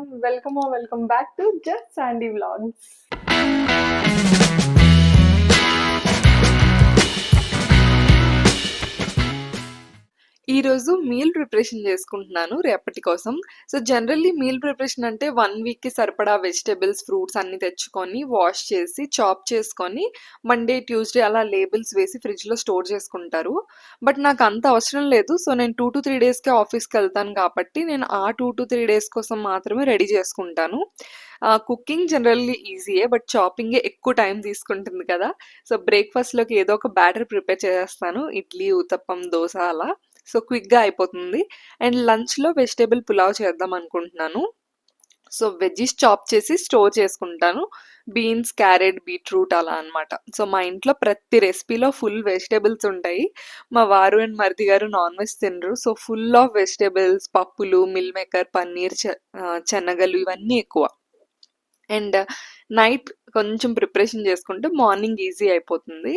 everyone, welcome back to Just Sandy Vlogs. ఈరోజు meal preparation చేసుకుంటున్నాను రేపటి కోసం. సో జనరల్లీ మీల్ ప్రిపరేషన్ అంటే 1 వీక్‌కి సరిపడా వెజిటబుల్స్, ఫ్రూట్స్ అన్నీ తెచ్చుకొని, వాష్ చేసి, చాప్ చేసుకొని, మండే, ట్యూస్‌డే అలా లేబుల్స్ వేసి ఫ్రిడ్జ్‌లో స్టోర్ చేసుకుంటారు. బట్ నాకు అంత అవసరం లేదు. సో నేను 2-3 డేస్‌కే ఆఫీస్‌కెళ్తాను కాబట్టి నేను ఆ 2-3 డేస్ కోసం మాత్రమే రెడీ చేసుకుంటాను. కుకింగ్ జనరల్లీ ఈజీయే. బట్ చాపింగే ఎక్కువ టైం తీసుకుంటుంది కదా! సో బ్రేక్‌ఫాస్ట్‌లోకి ఏదో ఒక బ్యాటర్ ప్రిపేర్ చేసేస్తాను. ఇడ్లీ, ఊతప్పం, దోస అలా. సో క్విక్‌గా అయిపోతుంది. అండ్ లంచ్‌లో వెజిటబుల్ పులావ్ చేద్దాం అనుకుంటున్నాను. సో వెజ్జీస్ చాప్ చేసి స్టోర్ చేసుకుంటాను. బీన్స్, క్యారెట్, బీట్రూట్ అలా అన్నమాట. సో మా ఇంట్లో ప్రతి రెసిపీలో ఫుల్ వెజిటబుల్స్ ఉంటాయి. మా వారు అండ్ మరిది గారు నాన్ వెజ్ తినరు. సో ఫుల్ ఆఫ్ వెజిటబుల్స్, పప్పులు, మిల్ మేకర్, పన్నీర్, శనగలు ఇవన్నీ ఎక్కువ. అండ్ నైట్ కొంచెం ప్రిపరేషన్ చేసుకుంటే మార్నింగ్ ఈజీ అయిపోతుంది.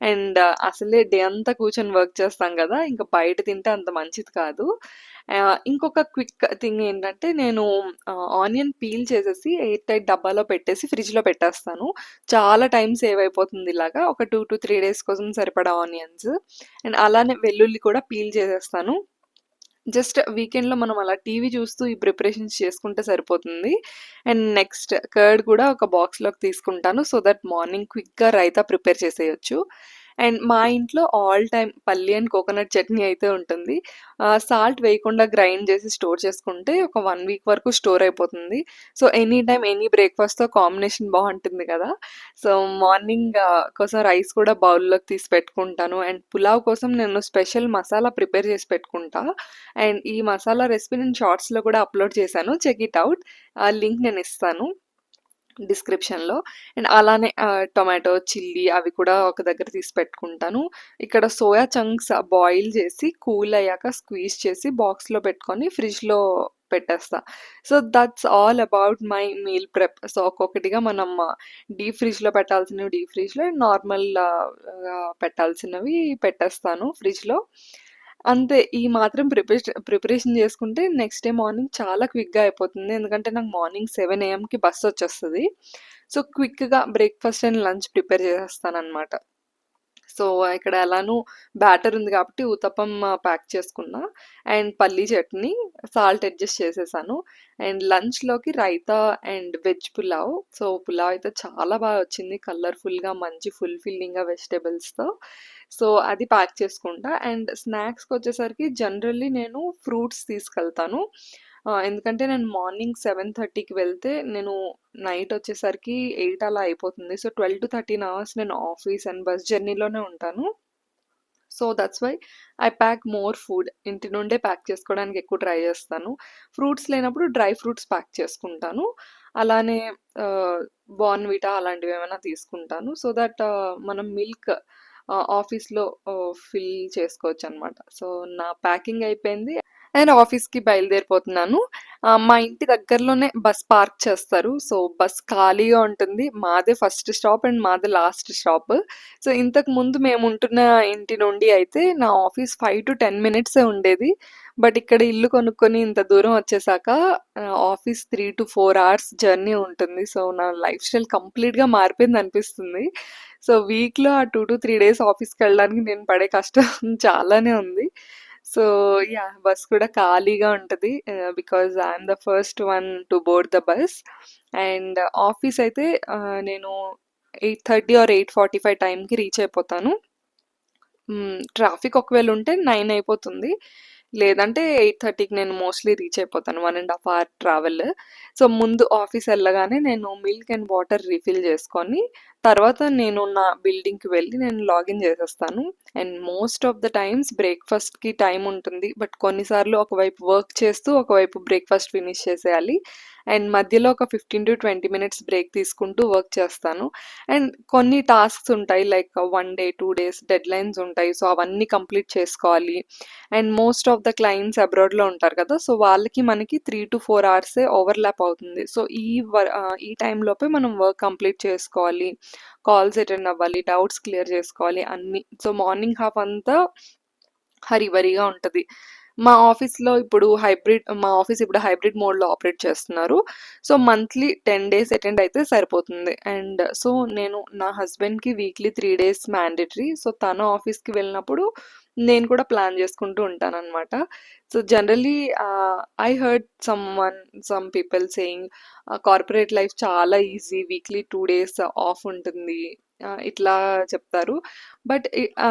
అండ్ అసలే డే అంతా కూర్చొని వర్క్ చేస్తాం కదా! ఇంకా బయట తింటే అంత మంచిది కాదు. ఇంకొక క్విక్ థింగ్ ఏంటంటే నేను ఆనియన్ పీల్ చేసేసి ఎయిర్ టైట్ డబ్బాలో పెట్టేసి ఫ్రిడ్జ్‌లో పెట్టేస్తాను. చాలా టైం సేవ్ అయిపోతుంది ఇలాగా. ఒక 2-3 డేస్ కోసం సరిపడా ఆనియన్స్. అండ్ అలానే వెల్లుల్లి కూడా పీల్ చేసేస్తాను. జస్ట్ వీకెండ్‌లో మనం అలా టీవీ చూస్తూ ఈ ప్రిపరేషన్స్ చేసుకుంటే సరిపోతుంది. అండ్ నెక్స్ట్ కర్డ్ కూడా ఒక బాక్స్‌లోకి తీసుకుంటాను. సో దట్ మార్నింగ్ క్విక్‌గా రైతా ప్రిపేర్ చేసేయొచ్చు. అండ్ మా ఇంట్లో ఆల్ టైమ్ పల్లి అండ్ కోకోనట్ చట్నీ అయితే ఉంటుంది. సాల్ట్ వేయకుండా గ్రైండ్ చేసి స్టోర్ చేసుకుంటే ఒక 1 వీక్ వరకు స్టోర్ అయిపోతుంది. సో ఎనీ టైమ్ ఎనీ బ్రేక్‌ఫాస్ట్‌తో కాంబినేషన్ బావుంటుంది కదా! సో మార్నింగ్ కోసం రైస్ కూడా బౌల్‌లోకి తీసి పెట్టుకుంటాను. అండ్ పులావ్ కోసం నేను స్పెషల్ మసాలా ప్రిపేర్ చేసి పెట్టుకుంటా. అండ్ ఈ మసాలా రెసిపీ నేను షార్ట్స్‌లో కూడా అప్‌లోడ్ చేశాను. Check it out. ఆ లింక్ నేను ఇస్తాను డిస్క్రిప్షన్‌లో. అండ్ అలానే టొమాటో, చిల్లీ అవి కూడా ఒక దగ్గర తీసి పెట్టుకుంటాను. ఇక్కడ సోయా చంక్స్ బాయిల్ చేసి కూల్ అయ్యాక స్క్వీజ్ చేసి బాక్స్‌లో పెట్టుకొని ఫ్రిడ్జ్‌లో పెట్టేస్తా. So that's all about my meal prep. So ఒక్కొక్కటిగా మనం డీప్ ఫ్రిడ్జ్‌లో పెట్టాల్సినవి డీప్ ఫ్రిడ్జ్‌లో, నార్మల్ పెట్టాల్సినవి పెట్టేస్తాను ఫ్రిడ్జ్‌లో. అంతే. ఈ మాత్రం ప్రిపరేషన్ చేసుకుంటే నెక్స్ట్ డే మార్నింగ్ చాలా క్విక్‌గా అయిపోతుంది. ఎందుకంటే నాకు మార్నింగ్ 7 ఏఎంకి బస్సొచ్చేస్తది. సో క్విక్‌గా బ్రేక్‌ఫాస్ట్ అండ్ లంచ్ ప్రిపేర్ చేసేస్తాననమాట. సో ఇక్కడ ఎలానో బ్యాటర్ ఉంది కాబట్టి ఊతప్పం ప్యాక్ చేసుకున్నా. అండ్ పల్లీ చట్నీ, సాల్ట్ అడ్జస్ట్ చేసేసాను. అండ్ లంచ్‌లోకి raita and veg pulao. So pulao అయితే చాలా బాగా వచ్చింది. కలర్‌ఫుల్‌గా మంచి ఫుల్ ఫిల్లింగ్‌గా వెజిటబుల్స్‌తో. సో అది ప్యాక్ చేసుకుంటా. అండ్ స్నాక్స్‌కొచ్చేసరికి జనరల్లీ నేను ఫ్రూట్స్ తీసుకెళ్తాను. ఎందుకంటే నేను మార్నింగ్ 7:30కి వెళ్తే నేను నైట్ వచ్చేసరికి 8 అలా అయిపోతుంది. సో 12-13 అవర్స్ నేను ఆఫీస్ అండ్ బస్ జర్నీలోనే ఉంటాను. So that's why I pack more food. ఇంటి నుండే ప్యాక్ చేసుకోవడానికి ఎక్కువ ట్రై చేస్తాను. ఫ్రూట్స్ లేనప్పుడు డ్రై ఫ్రూట్స్ ప్యాక్ చేసుకుంటాను. అలానే బోర్న్‌విటా అలాంటివి ఏమైనా తీసుకుంటాను. సో దట్ మనం మిల్క్ ఆఫీస్‌లో ఫిల్ చేసుకోవచ్చనమాట. సో నా ప్యాకింగ్ అయిపోయింది. అండ్ ఆఫీస్‌కి బయలుదేరిపోతున్నాను. మా ఇంటి దగ్గరలోనే బస్ పార్క్ చేస్తారు. సో బస్ ఖాళీగా ఉంటుంది. మాదే ఫస్ట్ స్టాప్ అండ్ మాదే లాస్ట్ స్టాప్. సో ఇంతకు ముందు మేముంటున్న ఇంటి నుండి అయితే నా ఆఫీస్ 5-10 మినిట్సే ఉండేది. బట్ ఇక్కడ ఇల్లు కొనుక్కొని ఇంత దూరం వచ్చేసాక ఆఫీస్ 3-4 అవర్స్ జర్నీ ఉంటుంది. సో నా లైఫ్ స్టైల్ కంప్లీట్‌గా మారిపోయిందనిపిస్తుంది. సో వీక్‌లో ఆ 2-3 డేస్ ఆఫీస్‌కెళ్ళడానికి నేను పడే కష్టం చాలానే ఉంది. So yeah! బస్ కూడా ఖాళీగా ఉంటది. Because I am the first one to board the bus. And office అయితే నేను 8:30 ఆర్ 8:45 టైంకి రీచ్ అయిపోతాను. ట్రాఫిక్ ఒకవేళ ఉంటే 9 అయిపోతుంది. లేదంటే 8:30కి నేను మోస్ట్‌లీ రీచ్ అయిపోతాను. 1 ½ అవర్ ట్రావెల్. సో ముందు ఆఫీస్ ఎళ్ళగానే నేను మిల్క్ అండ్ వాటర్ రీఫిల్ చేసుకొని, తర్వాత నేను నా బిల్డింగ్‌కి వెళ్ళి నేను లాగిన్ చేసేస్తాను. And most of the times బ్రేక్‌ఫాస్ట్‌కి టైం ఉంటుంది. బట్ కొన్నిసార్లు ఒకవైపు వర్క్ చేస్తూ, ఒకవైపు బ్రేక్‌ఫాస్ట్ ఫినిష్ చేసేయాలి. అండ్ మధ్యలో ఒక 15-20 మినిట్స్ బ్రేక్ తీసుకుంటూ వర్క్ చేస్తాను. అండ్ కొన్ని టాస్క్స్ ఉంటాయి. లైక్ 1 డే, 2 డేస్ డెడ్‌లైన్స్ ఉంటాయి. సో అవన్నీ కంప్లీట్ చేసుకోవాలి. And most of the clients అబ్రాడ్‌లో ఉంటారు కదా! సో వాళ్ళకి మనకి 3-4 అవర్సే ఓవర్‌లాప్ అవుతుంది. సో ఈ టైంలోపే మనం వర్క్ కంప్లీట్ చేసుకోవాలి. కాల్స్ అటెండ్ అవ్వాలి. డౌట్స్ క్లియర్ చేసుకోవాలి అన్నీ. సో మార్నింగ్ హాఫ్ అంతా హరీ బరీగా ఉంటది. మా ఆఫీస్ ఇప్పుడు హైబ్రిడ్ మోడ్‌లో ఆపరేట్ చేస్తున్నారు. సో, మంత్లీ 10 డేస్ అటెండ్ అయితే సరిపోతుంది. అండ్ సో, నేను నా హస్బెండ్‌కి వీక్లీ 3 డేస్ మ్యాండేటరీ. సో, తను ఆఫీస్‌కి వెళ్ళినప్పుడు నేను కూడా ప్లాన్ చేసుకుంటూ ఉంటాననమాట. So, generally I heard some people saying corporate life చాలా ఈజీ. వీక్లీ 2 డేస్ ఆఫ్ ఉంటుంది. ఇట్లా చెప్తారు. But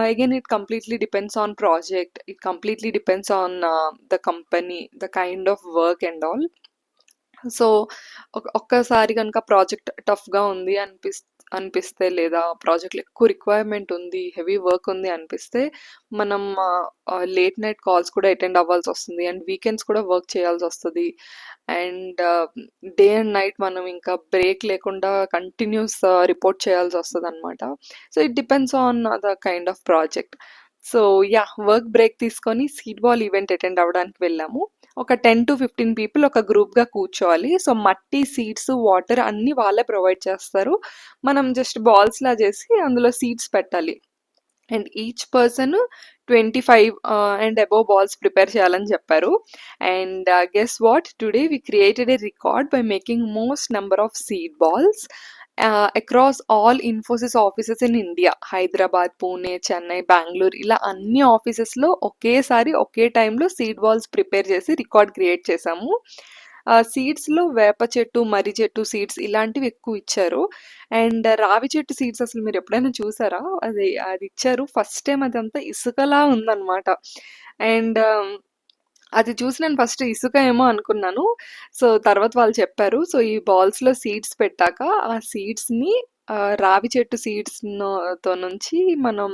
again, it completely depends on project. It completely depends on the company, the kind of work and all. So, ఒక్కసారి గనుక project టఫ్‌గా ఉంది అనిపిస్తే లేదా ప్రాజెక్ట్‌లో ఎక్కువ రిక్వైర్మెంట్ ఉంది, హెవీ వర్క్ ఉంది అనిపిస్తే మనం లేట్ నైట్ కాల్స్ కూడా అటెండ్ అవ్వాల్సొస్తుంది. అండ్ వీకెండ్స్ కూడా వర్క్ చేయాల్సొస్తది. అండ్ డే అండ్ నైట్ మనం ఇంకా బ్రేక్ లేకుండా కంటిన్యూస్ రిపోర్ట్ చేయాల్సొస్తదనమాట. So, it depends on the kind of project. So, yeah! Work break తీసుకొని సీడ్ బాల్ ఈవెంట్ అటెండ్ అవ్వడానికి వెళ్ళాము. ఒక 10-15 పీపుల్ ఒక గ్రూప్‌గా కూర్చోవాలి. సో, మట్టి, సీడ్స్, వాటర్ అన్నీ వాళ్ళే ప్రొవైడ్ చేస్తారు. మనం జస్ట్ బాల్స్‌లా చేసి అందులో సీడ్స్ పెట్టాలి. And each person 25 and above balls prepare చేయాలని చెప్పారు. And guess what? Today we created a record by making most number of seed balls across all Infosys offices in India. Hyderabad, Pune, Chennai, Bengaluru ఇలా అన్ని ఆఫీసెస్‌లో ఒకేసారి ఒకే టైంలో సీడ్ బాల్స్ ప్రిపేర్ చేసి record create చేశాము. సీడ్స్‌లో వేప చెట్టు, మర్రి చెట్టు సీడ్స్ ఇలాంటివి ఎక్కువ ఇచ్చారు. అండ్ రావి చెట్టు సీడ్స్ అసలు మీరు ఎప్పుడైనా చూసారా? అది ఇచ్చారు. ఫస్ట్ టైమ్ అదంతా ఇసుకలా ఉందన్నమాట. అండ్ అది చూసి నేను ఫస్ట్ ఇసుక ఏమో అనుకున్నాను. సో, తర్వాత వాళ్ళు చెప్పారు. సో, ఈ బాల్స్‌లో సీడ్స్ పెట్టాక ఆ సీడ్స్‌ని రావి చెట్టు తో నుంచి మనం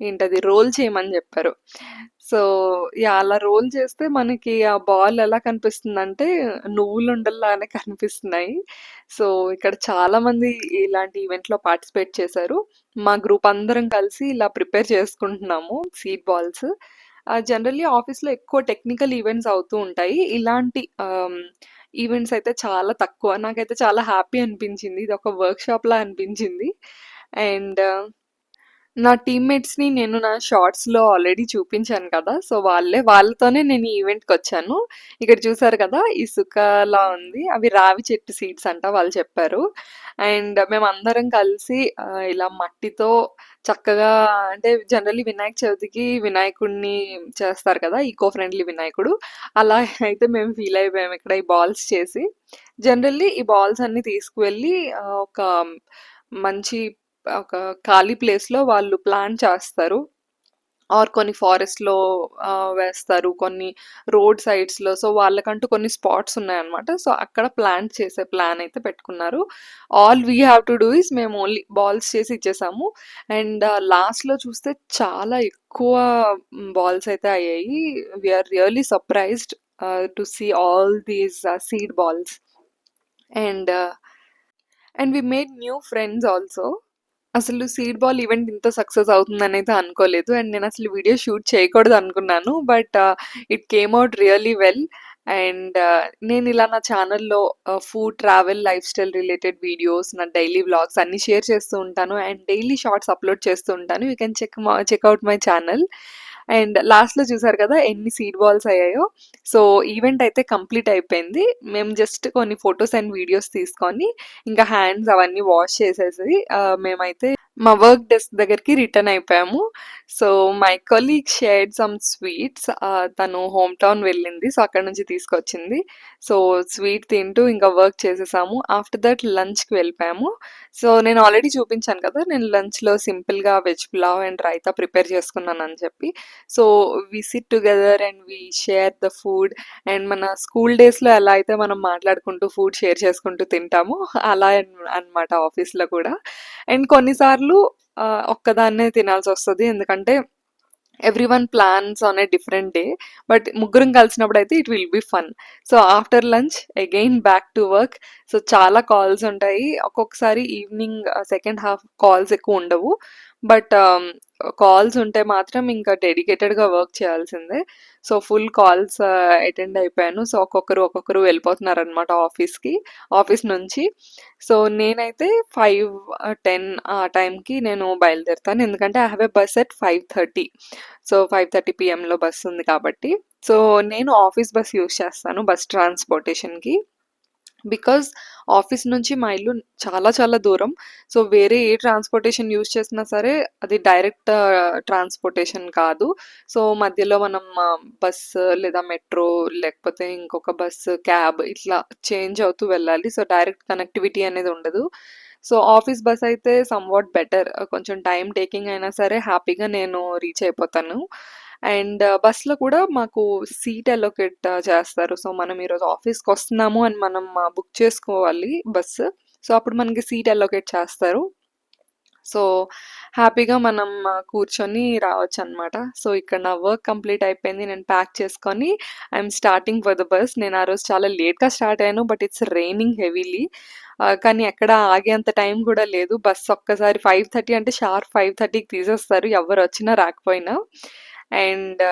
ఏంటది రోల్ చేయమని చెప్పారు. So, yeah! అలా రోల్ చేస్తే మనకి ఆ బాల్ ఎలా కనిపిస్తుందంటే నువ్వులుండల్లానే కనిపిస్తున్నాయి. సో, ఇక్కడ చాలామంది ఇలాంటి ఈవెంట్‌లో పార్టిసిపేట్ చేశారు. మా గ్రూప్ అందరం కలిసి ఇలా ప్రిపేర్ చేసుకుంటున్నాము సీడ్ బాల్స్. జనరల్లీ ఆఫీస్‌లో ఎక్కువ టెక్నికల్ ఈవెంట్స్ అవుతూ ఉంటాయి. ఇలాంటి ఈవెంట్స్ అయితే చాలా తక్కువ. నాకైతే చాలా హ్యాపీ అనిపించింది. ఇదొక వర్క్‌షాప్‌లా అనిపించింది. అండ్ నా టీమ్‌మేట్స్‌ని నేను నా షార్ట్స్‌లో ఆల్రెడీ చూపించాను కదా! సో, వాళ్ళతోనే నేను ఈ ఈవెంట్‌కొచ్చాను. ఇక్కడ చూసారు కదా! ఇసుకలా ఉంది. అవి రావి చెట్టు సీడ్స్ అంట వాళ్ళు చెప్పారు. అండ్ మేమందరం కలిసి ఇలా మట్టితో చక్కగా అంటే జనరల్లీ వినాయక చవితికి వినాయకుడిని చేస్తారు కదా! ఈకో ఫ్రెండ్లీ వినాయకుడు. అలా అయితే మేము ఫీల్ అయిపోయాము ఇక్కడ ఈ బాల్స్ చేసి. జనరల్లీ ఈ బాల్స్ అన్నీ తీసుకువెళ్ళి ఒక మంచి ఒక ఖాళీ ప్లేస్‌లో వాళ్ళు ప్లాన్ చేస్తారు. ఆర్ కొన్ని ఫారెస్ట్‌లో వేస్తారు. కొన్ని రోడ్ సైడ్స్‌లో. సో, వాళ్ళకంటూ కొన్ని స్పాట్స్ ఉన్నాయన్నమాట. సో, అక్కడ ప్లాంట్ చేసే ప్లాన్ అయితే పెట్టుకున్నారు. All we have to do is మేము ఓన్లీ బాల్స్ చేసి ఇచ్చేసాము. అండ్ లాస్ట్‌లో చూస్తే చాలా ఎక్కువ బాల్స్ అయితే అయ్యాయి. We are really surprised to see all these seed balls. And and we made new friends also. అసలు సీడ్ బాల్ ఈవెంట్ ఇంత సక్సెస్ అవుతుందనైతే అనుకోలేదు. అండ్ నేనసలు వీడియో షూట్ చేయకూడదనుకున్నాను. But it came out really well. And నేనిలా నా ఛానెల్‌లో food, travel, lifestyle related videos, నా డైలీ వ్లాగ్స్ అన్నీ షేర్ చేస్తూ ఉంటాను. అండ్ డైలీ షార్ట్స్ అప్‌లోడ్ చేస్తూ ఉంటాను. You can check out my channel. And లాస్ట్‌లో చూసారు కదా! ఎన్ని సీడ్ బాల్స్ అయ్యాయో. సో, ఈవెంట్ అయితే కంప్లీట్ అయిపోయింది. మేము జస్ట్ కొన్ని ఫోటోస్ అండ్ వీడియోస్ తీసుకొని ఇంకా హ్యాండ్స్ అవన్నీ వాష్ చేసేసి మేమైతే మా వర్క్ డెస్క్ దగ్గరికి రిటర్న్ అయిపోయాము. So, my colleague shared some sweets. తను హోమ్ టౌన్ వెళ్ళింది. సో, అక్కడి నుంచి తీసుకొచ్చింది. సో, స్వీట్ తింటూ ఇంకా వర్క్ చేసేసాము. ఆఫ్టర్ దట్ లంచ్‌కి వెళ్ళిపోయాము. సో, నేను ఆల్రెడీ చూపించాను కదా! నేను లంచ్‌లో సింపుల్‌గా veg pulao and raita prepare చేసుకున్నానని చెప్పి. So, we sit together and we share the food. And మన స్కూల్ డేస్‌లో ఎలా అయితే మనం మాట్లాడుకుంటూ ఫుడ్ షేర్ చేసుకుంటూ తింటామో అలా అన్నమాట ఆఫీస్‌లో కూడా. అండ్ కొన్నిసార్లు ఒక్కదాన్నే తినాల్సొస్తది. ఎందుకంటే everyone plans on a different day. But ముగ్గురం కలిసినప్పుడైతే it will be fun. So, after lunch again back to work. So, చాలా కాల్స్ ఉంటాయి. ఒక్కొక్కసారి ఈవినింగ్ సెకండ్ హాఫ్ కాల్స్ ఎక్కువ ఉండవు. బట్ కాల్స్ ఉంటే మాత్రం ఇంకా డెడికేటెడ్‌గా వర్క్ చేయాల్సిందే. సో, ఫుల్ కాల్స్ అటెండ్ అయిపోయాను. సో, ఒక్కొక్కరు వెళ్ళిపోతున్నారనమాట ఆఫీస్ నుంచి. సో, నేనైతే 5:10 ఆ టైంకి నేను బయలుదేరుతాను. ఎందుకంటే I have a bus at 5:30. So, 5:30 పీఎంలో బస్ ఉంది కాబట్టి. సో, నేను ఆఫీస్ బస్ యూజ్ చేస్తాను బస్ ట్రాన్స్‌పోర్టేషన్‌కి. బికాజ్ ఆఫీస్ నుంచి మా ఇల్లు చాలా చాలా దూరం. సో, వేరే ఏ ట్రాన్స్‌పోర్టేషన్ యూజ్ చేసినా సరే అది డైరెక్ట్ ట్రాన్స్‌పోర్టేషన్ కాదు. సో, మధ్యలో మనం బస్సు లేదా మెట్రో లేకపోతే ఇంకొక బస్సు, క్యాబ్ ఇట్లా చేంజ్ అవుతూ వెళ్ళాలి. సో, డైరెక్ట్ కనెక్టివిటీ అనేది ఉండదు. సో, ఆఫీస్ బస్ అయితే సమ్‌వాట్ బెటర్. కొంచెం టైమ్ టేకింగ్ అయినా సరే హ్యాపీగా నేను రీచ్ అయిపోతాను. అండ్ బస్‌లో కూడా మాకు సీట్ అలొకేట్ చేస్తారు. సో, మనం ఈరోజు ఆఫీస్‌కొస్తున్నాము అని మనం బుక్ చేసుకోవాలి బస్సు. సో, అప్పుడు మనకి సీట్ అలొకేట్ చేస్తారు. సో, హ్యాపీగా మనం కూర్చొని రావచ్చనమాట. సో, ఇక్కడ నా వర్క్ కంప్లీట్ అయిపోయింది. నేను ప్యాక్ చేసుకొని I'm starting for the bus. నేను ఆ రోజు చాలా లేట్‌గా స్టార్ట్ అయ్యాను. But it's raining heavily. కానీ ఎక్కడ ఆగేంత టైం కూడా లేదు. బస్ ఒక్కసారి 5:30 అంటే షార్ప్ 5:30కి తీసేస్తారు ఎవరొచ్చినా రాకపోయినా. And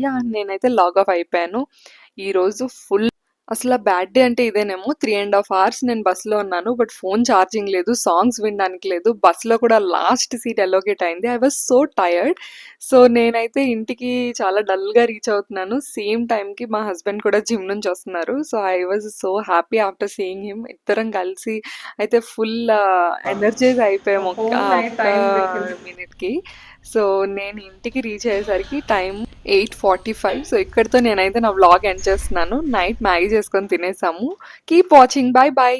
yeah! నేనైతే లాగ్ ఆఫ్ అయిపోయాను. ఈరోజు ఫుల్ అసల బ్యాడ్ డే అంటే ఇదేనేమో. 3½ అవర్స్ నేను బస్‌లో ఉన్నాను. బట్ ఫోన్ ఛార్జింగ్ లేదు. సాంగ్స్ వినడానికి లేదు. బస్‌లో కూడా లాస్ట్ సీట్ అలొకేట్ అయింది. I was so tired. So, నేనైతే ఇంటికి చాలా డల్‌గా రీచ్ అవుతున్నాను. సేమ్ టైమ్‌కి మా హస్బెండ్ కూడా జిమ్ నుంచి వస్తున్నారు. So, I was so happy after seeing him. ఇద్దరం కలిసి అయితే ఫుల్ ఎనర్జైజ్ అయిపోయాము హోల్ నైట్ ఒక్క టైం దక్కింది. మినిట్‌కి. సో, నేను ఇంటికి రీచ్ అయ్యేసరికి టైం 8:45. సో, ఇక్కడితో నేనైతే నా వ్లాగ్ ఎండ్ చేస్తున్నాను. నైట్ మ్యాగీ చేసుకొని తినేసాము. Keep watching. Bye by.